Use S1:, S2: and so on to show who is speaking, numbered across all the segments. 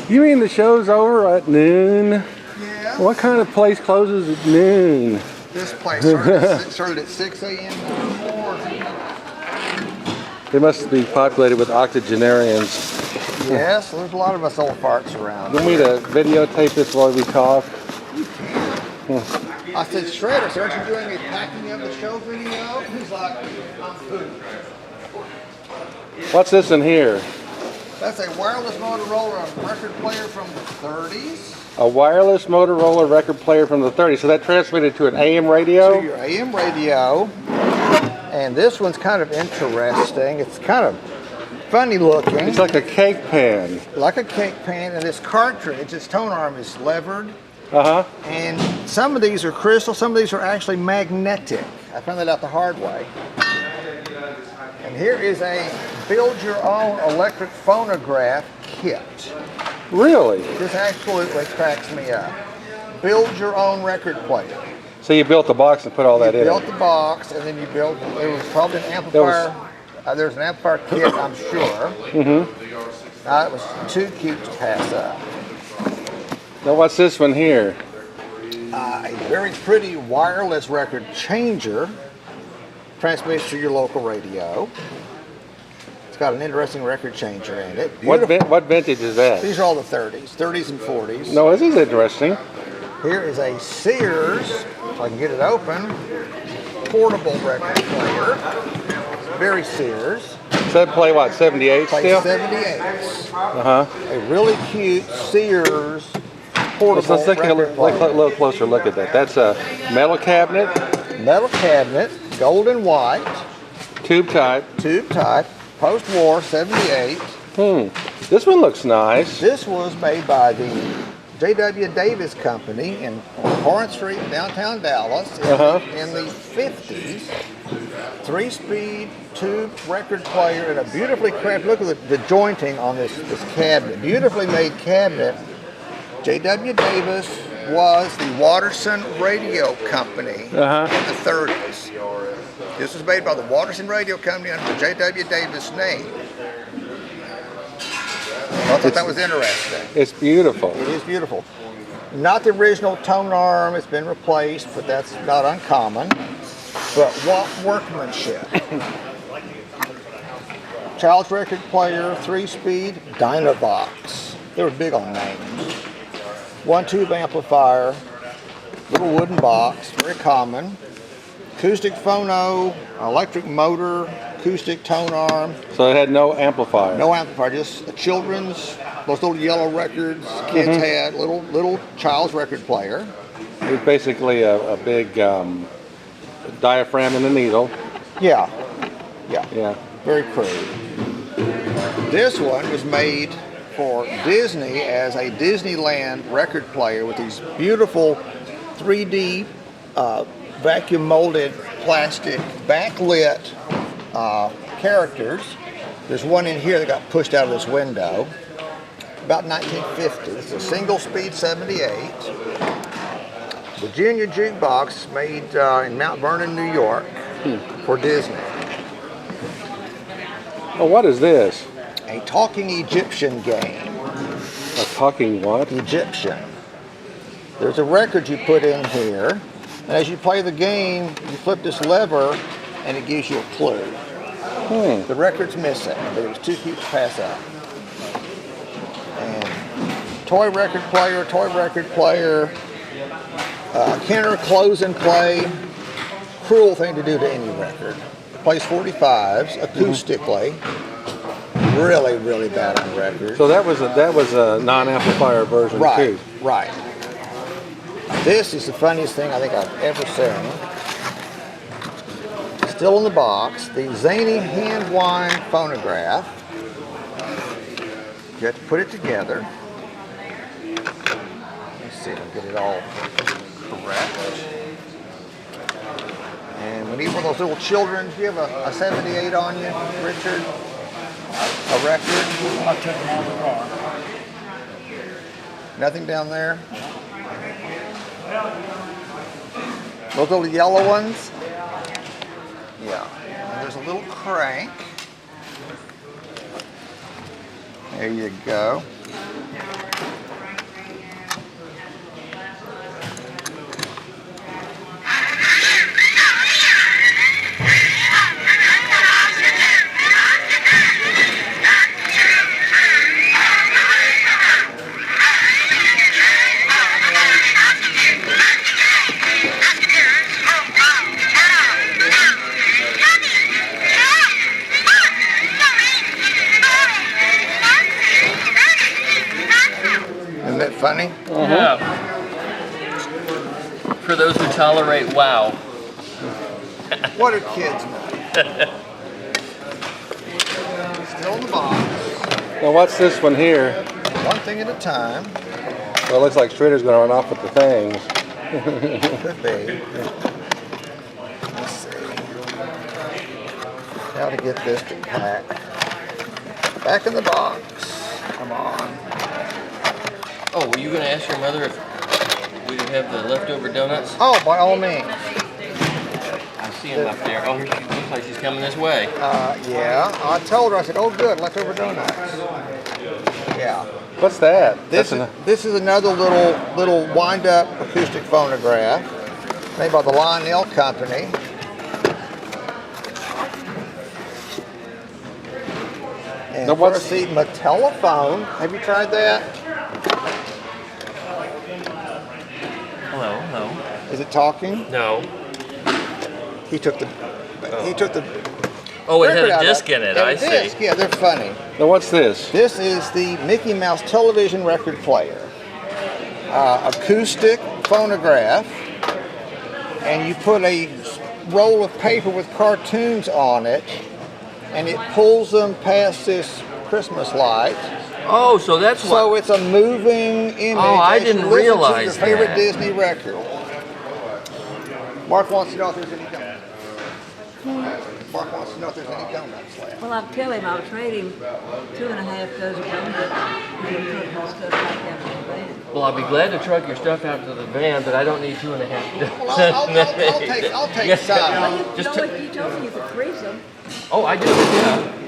S1: You mean the show's over at noon?
S2: Yeah.
S1: What kind of place closes at noon?
S2: This place started at 6 a.m. in the morning.
S1: They must be populated with octogenarians.
S2: Yes, there's a lot of us old farts around.
S1: You want me to videotape this while we talk?
S2: I said, Shredder, so aren't you doing a packing of the show video? He's like, I'm food.
S1: What's this in here?
S2: That's a wireless Motorola record player from the 30s.
S1: A wireless Motorola record player from the 30s. So that transmitted to an AM radio?
S2: To your AM radio. And this one's kind of interesting. It's kind of funny looking.
S1: It's like a cake pan.
S2: Like a cake pan. And this cartridge, its tone arm is levered.
S1: Uh-huh.
S2: And some of these are crystal, some of these are actually magnetic. I found that out the hard way. And here is a build-your-own electric phonograph kit.
S1: Really?
S2: This absolutely cracks me up. Build your own record player.
S1: So you built the box and put all that in?
S2: You built the box, and then you built, it was probably an amplifier. There's an amplifier kit, I'm sure. Mm-hmm. It was too cute to pass up.
S1: Now what's this one here?
S2: A very pretty wireless record changer. Transmits to your local radio. It's got an interesting record changer in it.
S1: What vintage is that?
S2: These are all the 30s and 40s.
S1: No, this is interesting.
S2: Here is a Sears, if I can get it open, portable record player. Very Sears.
S1: So that play what, 78 still?
S2: 78s.
S1: Uh-huh.
S2: A really cute Sears portable
S1: Let's take a little closer look at that. That's a metal cabinet.
S2: Metal cabinet, gold and white.
S1: Tube type.
S2: Tube type, post-war, 78.
S1: This one looks nice.
S2: This was made by the J.W. Davis Company in Corinth Street, downtown Dallas, in the 50s. 3-speed tube record player and a beautifully crafted, look at the jointing on this cabinet. Beautifully made cabinet. J.W. Davis was the Watterson Radio Company in the 30s. This was made by the Watterson Radio Company under the J.W. Davis name. I thought that was interesting.
S1: It's beautiful.
S2: It is beautiful. Not the original tone arm, it's been replaced, but that's not uncommon. But what workmanship. Child's record player, 3-speed, Dynavox. They were big on names. 1-tube amplifier, little wooden box, very common. Acoustic phono, electric motor, acoustic tone arm.
S1: So it had no amplifier?
S2: No amplifier, just a children's, those little yellow records kids had, little child's record player.
S1: It was basically a big diaphragm and a needle.
S2: Yeah. Very crude. This one was made for Disney as a Disneyland record player with these beautiful 3D vacuum molded plastic backlit characters. There's one in here that got pushed out of this window. About 1950. It's a single speed 78. The Junior Jukebox made in Mount Vernon, New York for Disney.
S1: Oh, what is this?
S2: A talking Egyptian game.
S1: A talking what?
S2: Egyptian. There's a record you put in here, and as you play the game, you flip this lever, and it gives you a clue. The record's missing, but it was too cute to pass up. And toy record player, Kenner close and play. Cruel thing to do to any record. Plays 45s acoustically. Really, really bad on record.
S1: So that was a non-amplifier version too.
S2: Right. This is the funniest thing I think I've ever seen. Still in the box, the Zenith hand wind phonograph. You have to put it together. Let's see if I can get it all correct. And we need one of those little children. Do you have a 78 on you, Richard? A record?
S3: I took them out of the car.
S2: Nothing down there? Those little yellow ones? Yeah. And there's a little crank. There you go. that funny?
S4: Yeah. For those who tolerate wow.
S2: What do kids know? Still in the box.
S1: Now what's this one here?
S2: One thing at a time.
S1: Well, it looks like Schrader's going to run off with the things.
S2: Could be. Let's see. How to get this to pack. Back in the box. Come on.
S4: Oh, were you going to ask your mother if we'd have the leftover donuts?
S2: Oh, by all means.
S4: I see them up there. Oh, here she looks like she's coming this way.
S2: Yeah. I told her, I said, oh good, leftover donuts. Yeah.
S1: What's that?
S2: This is another little wind-up acoustic phonograph made by the Lionel Company. And
S1: Now
S2: of course the Telephone. Have you tried that?
S4: Hello, hello.
S2: Is it talking?
S4: No.
S2: He took the.
S4: Oh, it had
S2: record out
S4: a
S2: of
S4: disc in it, I
S2: Had a
S4: see.
S2: disc, yeah, they're funny.
S1: Now what's this?
S2: This is the Mickey Mouse television record player. Acoustic phonograph. And you put a roll of paper with cartoons on it, and it pulls them past this Christmas light.
S4: Oh, so that's what...
S2: So it's a moving image.
S4: Oh, I
S2: as you
S4: didn't
S2: listen
S4: realize
S2: to your favorite
S4: that.
S2: Disney record. Mark wants to know if there's any donuts. Mark wants to know if there's any donuts left.
S5: Well, I'll tell him I'll trade him 2.5 dozen donuts. He'll put my stuff back down in the van.
S4: Well, I'll be glad to truck your stuff out to the van, but I don't need 2.5
S2: Well, I'll take some.
S5: Well,
S4: Just
S5: you told me you could freeze them.
S4: Oh, I do, yeah.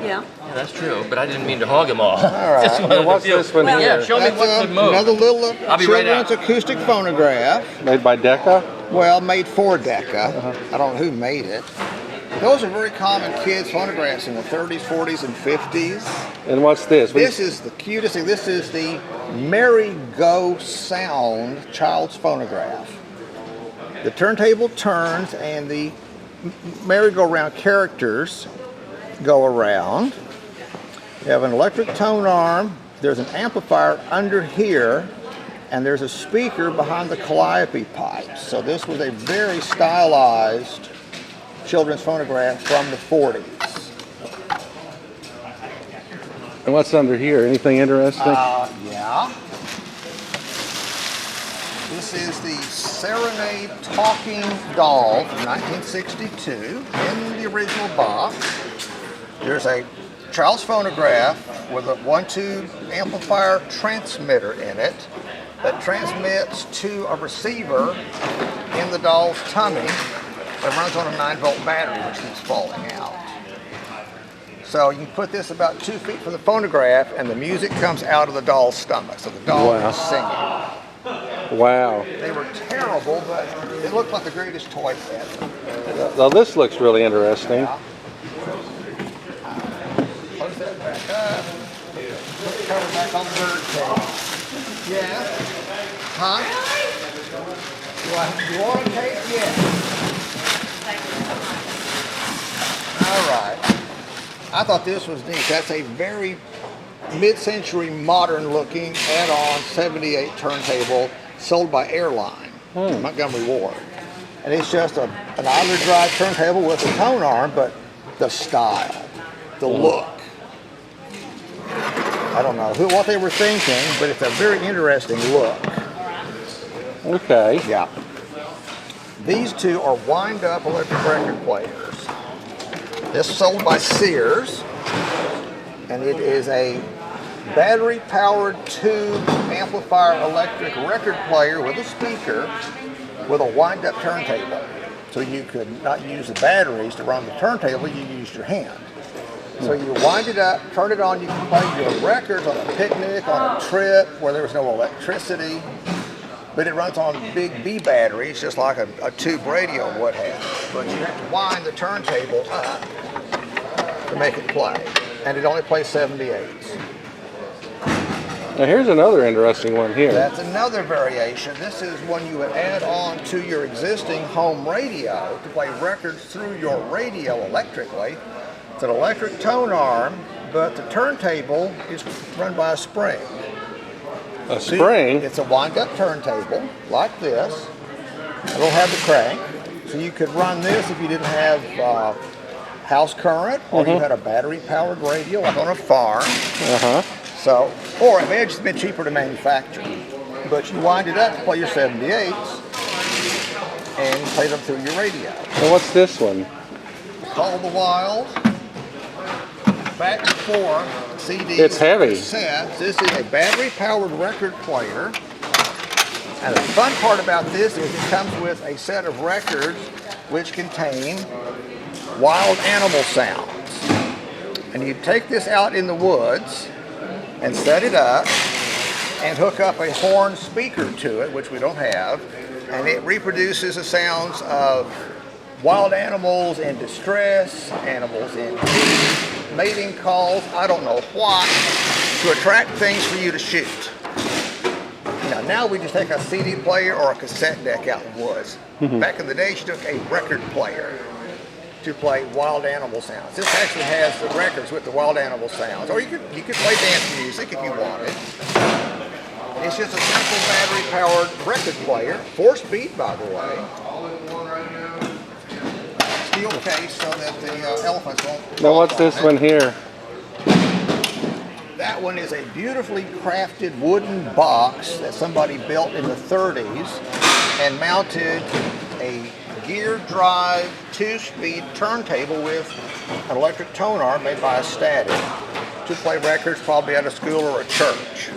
S5: Yeah.
S4: Yeah, that's true, but I didn't mean to hog them all.
S2: All right.
S4: Just wanted
S1: Now,
S4: to
S1: what's
S4: feel-
S1: this one
S5: Well,
S1: here?
S4: Yeah, show me
S2: That's
S4: what could move.
S2: another little
S4: I'll be right
S2: children's
S4: out.
S2: acoustic phonograph.
S1: Made by Decca?
S2: Well, made for Decca. I don't know who made it. Those are very common kids' phonographs in the 30s, 40s, and 50s.
S1: And what's this?
S2: This is the cutest thing. This is the Merry Go Sound child's phonograph. The turntable turns and the merry-go-round characters go around. You have an electric tone arm. There's an amplifier under here, and there's a speaker behind the calliope pipes. So this was a very stylized children's phonograph from the 40s.
S1: And what's under here? Anything interesting?
S2: Yeah. This is the Serenade talking doll from 1962 in the original box. There's a child's phonograph with a 1-2 amplifier transmitter in it that transmits to a receiver in the doll's tummy that runs on a 9-volt battery, which keeps falling out. So you can put this about 2 feet from the phonograph, and the music comes out of the doll's stomach. So the doll is singing.
S1: Wow.
S2: They were terrible, but it looked like the greatest toy ever.
S1: Now this looks really interesting.
S2: Close that back up. Put the cover back on the bird cage. Yeah. Huh? You want a cake? Yeah. All right. I thought this was neat. That's a very mid-century modern looking add-on 78 turntable sold by Airline, Montgomery Ward. And it's just an idler drive turntable with a tone arm, but the style, the look. I don't know what they were thinking, but it's a very interesting look.
S1: Okay.
S2: Yeah. These two are wind-up electric record players. This is sold by Sears, and it is a battery-powered tube amplifier electric record player with a speaker with a wind-up turntable. So you could not use the batteries to run the turntable, you used your hand. So you wind it up, turn it on, you can play your records on a picnic, on a trip where there was no electricity, but it runs on big B batteries, just like a tube radio or what have you. But you have to wind the turntable up to make it play. And it only plays 78s.
S1: Now here's another interesting one here.
S2: That's another variation. This is one you would add on to your existing home radio to play records through your radio electrically. It's an electric tone arm, but the turntable is run by a spring.
S1: A spring?
S2: It's a wind-up turntable like this. It'll have the crank. So you could run this if you didn't have house current, or you had a battery-powered radio like on a farm. So, or it may have just been cheaper to manufacture. But you wind it up to play your 78s and play them through your radio.
S1: So what's this one?
S2: Call the Wild. Back before CDs.
S1: It's heavy.
S2: Cassettes. This is a battery-powered record player. And the fun part about this is it comes with a set of records which contain wild animal sounds. And you take this out in the woods and set it up and hook up a horn speaker to it, which we don't have, and it reproduces the sounds of wild animals in distress, animals in heat, mating calls, I don't know what, to attract things for you to shoot. Now we just take a CD player or a cassette deck out in the woods. Back in the day, you took a record player to play wild animal sounds. This actually has the records with the wild animal sounds, or you could play dance music if you wanted. It's just a simple battery-powered record player, 4-speed by the way. Steel case so that the elephants won't.
S1: Now what's this one here?
S2: That one is a beautifully crafted wooden box that somebody built in the 30s and mounted a gear drive 2-speed turntable with an electric tone arm made by a static to play records probably at a school or a church.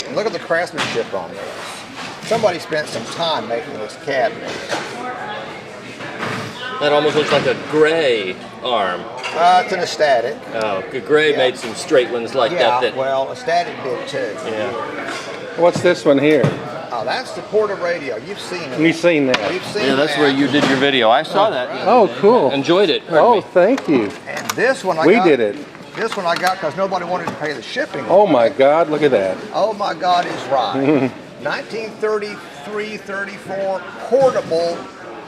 S2: And look at the craftsmanship on this. Somebody spent some time making this cabinet.
S4: That almost looks like a Gray arm.
S2: It's an static.
S4: Oh, Gray made some straight ones like that.
S2: Well, a static did too.
S4: Yeah.
S1: What's this one here?
S2: Oh, that's the portable radio. You've seen it.
S1: You've seen that?
S2: You've seen
S4: Yeah, that's
S2: that.
S4: where you did your video. I saw that.
S1: Oh, cool.
S4: Enjoyed it.
S1: Oh, thank you.
S2: And this one I
S1: We
S2: got.
S1: did it.
S2: This one I got because nobody wanted to pay the shipping.
S1: Oh my God, look at that.
S2: Oh my God is right. 1933-34 portable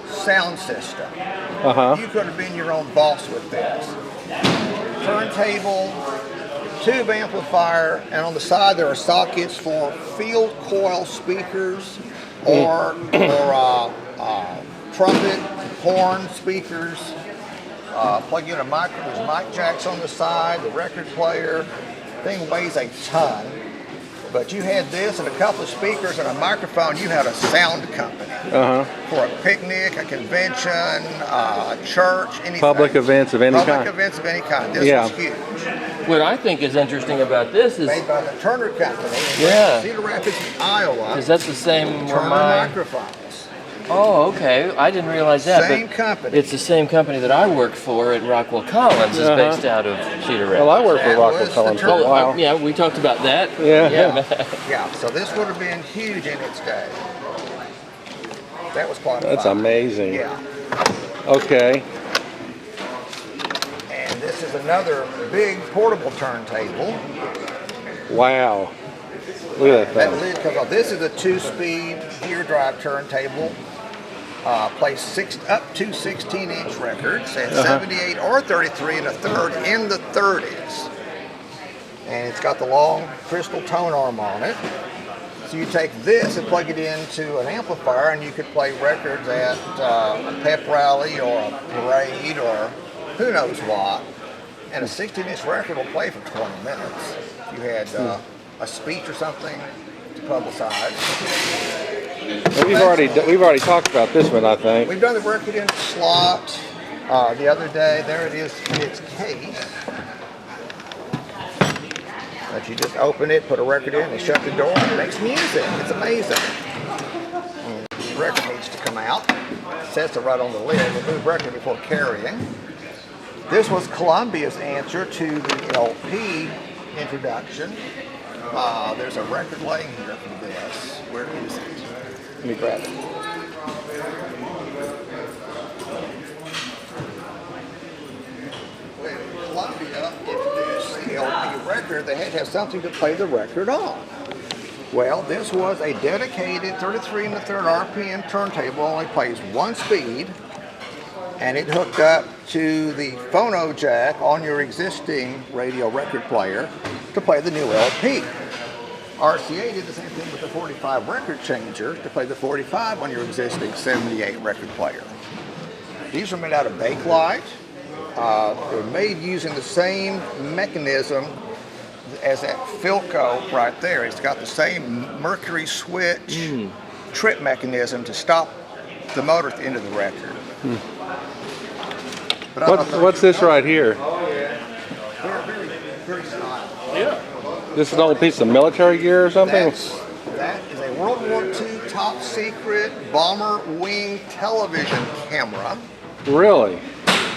S2: sound system. You could have been your own boss with this. Turntable, tube amplifier, and on the side there are sockets for field coil speakers or trumpet, horn speakers. Plug in a micro, there's mic jacks on the side, the record player. Thing weighs a ton. But you had this and a couple of speakers and a microphone. You had a sound company for a picnic, a convention, a church, anything.
S1: Public events of any kind.
S2: Public events of any kind. This was huge.
S4: What I think is interesting about this is
S2: Made by the Turner Company in Cedar Rapids, Iowa.
S4: because that's the same where
S2: Turner microphones.
S4: Oh, okay. I didn't realize that.
S2: Same
S4: but
S2: company.
S4: It's the same company that I work for at Rockwell Collins. Is based out of Cedar Rapids.
S1: Well, I worked for
S2: That
S1: Rockwell
S2: was the
S1: Collins for a
S2: Turner-
S1: while.
S4: Yeah, we talked about that.
S1: Yeah.
S2: Yeah, so this would have been huge in its day. That was quite a
S1: That's
S2: find.
S1: amazing.
S2: Yeah.
S1: Okay.
S2: And this is another big portable turntable.
S1: Wow. Look at that thing.
S2: This is a 2-speed gear drive turntable. Plays up to 16-inch records and 78 or 33 and a third in the 30s. And it's got the long crystal tone arm on it. So you take this and plug it into an amplifier and you could play records at a pep rally or a parade or who knows what. And a 16-inch record will play for 20 minutes. If you had a speech or something to publicize.
S1: We've already talked about this one, I think.
S2: We've done the record in slot the other day. There it is in its case. But you just open it, put a record in, and shut the door, and it makes music. It's amazing. The record needs to come out. It says it right on the lid. Remove record before carrying. This was Columbia's answer to the LP introduction. There's a record laying here for this. Where is it? Let me grab it. When Columbia introduced the LP record, they had to have something to play the record on. Well, this was a dedicated 33 1/3 RPM turntable, only plays 1 speed, and it hooked up to the phono jack on your existing radio record player to play the new LP. RCA did the same thing with the 45 record changer to play the 45 on your existing 78 record player. These are made out of bakelite. They're made using the same mechanism as that Philco right there. It's got the same mercury switch trip mechanism to stop the motor at the end of the record. But
S1: What's this right here?
S2: Very, very stylish.
S3: Yeah.
S1: This is an old piece of military gear or something?
S2: That is a World War II top secret bomber wing television camera
S1: Really?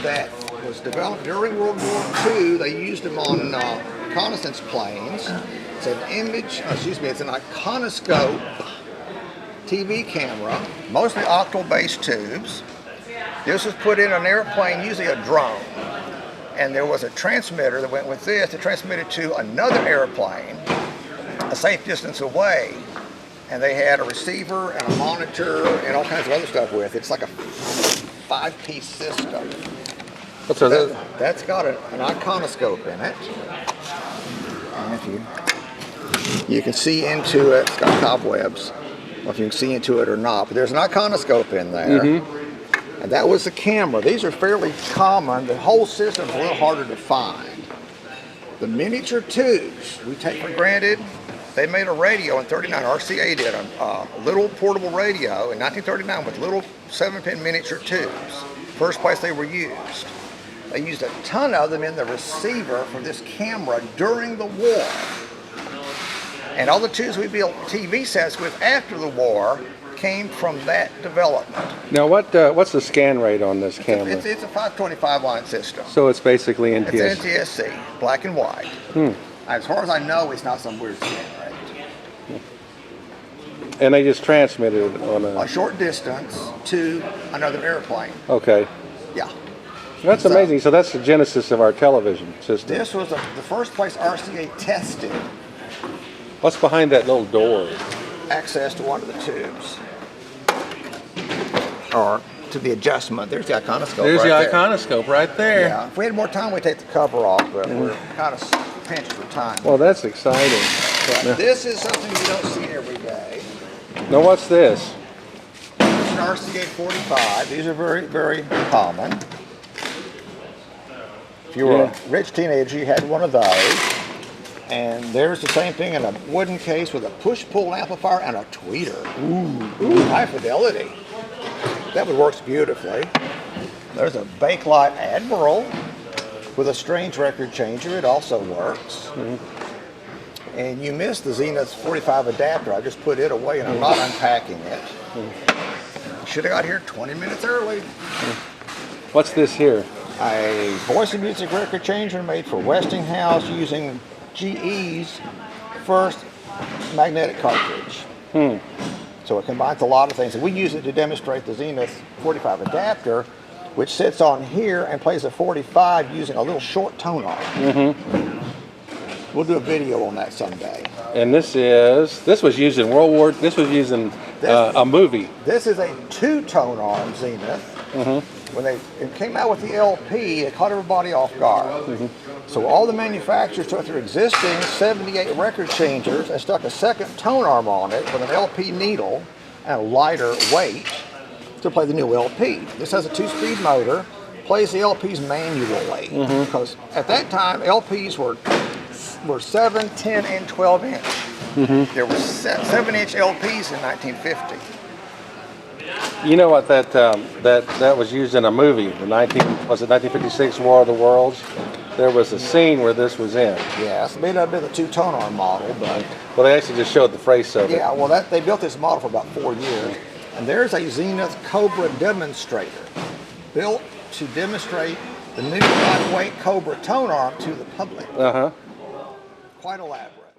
S2: that was developed during World War II. They used them on reconnaissance planes. It's an it's an iconoscope TV camera, mostly octal-based tubes. This was put in an airplane, usually a drone. And there was a transmitter that went with this that transmitted to another airplane a safe distance away. And they had a receiver and a monitor and all kinds of other stuff with it. It's like a 5-piece system.
S1: What's that?
S2: That's got an iconoscope in it. And if you can see into it, it's got cobwebs. I don't know if you can see into it or not, but there's an iconoscope in there. And that was the camera. These are fairly common. The whole system's a little harder to find. The miniature tubes we take for granted. They made a radio in '39. RCA did a little portable radio in 1939 with little 7-pin miniature tubes. First place they were used. They used a ton of them in the receiver for this camera during the war. And all the tubes we built TV sets with after the war came from that development.
S1: Now, what's the scan rate on this camera?
S2: It's a 525 line system.
S1: So it's basically NTSC.
S2: It's NTSC, black and white. As far as I know, it's not some weird scan rate.
S1: And they just transmitted on
S2: A short distance to another airplane.
S1: Okay.
S2: Yeah.
S1: That's amazing. So that's the genesis of our television system.
S2: This was the first place RCA tested
S1: What's behind that little door?
S2: access to one of the tubes. Or to the adjustment. There's the iconoscope.
S1: There's
S2: right
S1: the
S2: there.
S1: iconoscope right there.
S2: Yeah. If we had more time, we'd take the cover off, but we're kind of pinched for time.
S1: Well, that's exciting.
S2: But this is something you don't see every day.
S1: Now, what's this?
S2: It's an RCA 45. These are very, very common. If you were a rich teenager, you had one of those. And there's the same thing in a wooden case with a push-pull amplifier and a tweeter. Ooh, high fidelity. That one works beautifully. There's a Bakelite Admiral with a strange record changer. It also works. And you missed the Zenith 45 adapter. I just put it away and I'm not unpacking it. Should have got here 20 minutes early.
S1: What's this here?
S2: A voice and music record changer made for Westinghouse using GE's first magnetic cartridge. So it combines a lot of things. And we use it to demonstrate the Zenith 45 adapter, which sits on here and plays a 45 using a little short tone arm. We'll do a video on that someday.
S1: And this was used in World War, this was used in a movie.
S2: This is a 2-tone arm Zenith. When it came out with the LP, it caught everybody off guard. So all the manufacturers took their existing 78 record changers and stuck a second tone arm on it with an LP needle and a lighter weight to play the new LP. This has a 2-speed motor, plays the LPs manually, because at that time LPs were 7, 10, and 12 inch. There were 7-inch LPs in 1950.
S1: You know what, that was used in a movie, the 1956 War of the Worlds? There was a scene where this was in.
S2: Yeah, it may not have been the 2-tone arm model, but...
S1: Well, they actually just showed the face of it.
S2: Yeah, well, they built this model for about 4 years. And there's a Zenith Cobra Demonstrator built to demonstrate the new lightweight Cobra tone arm to the public. Quite elaborate.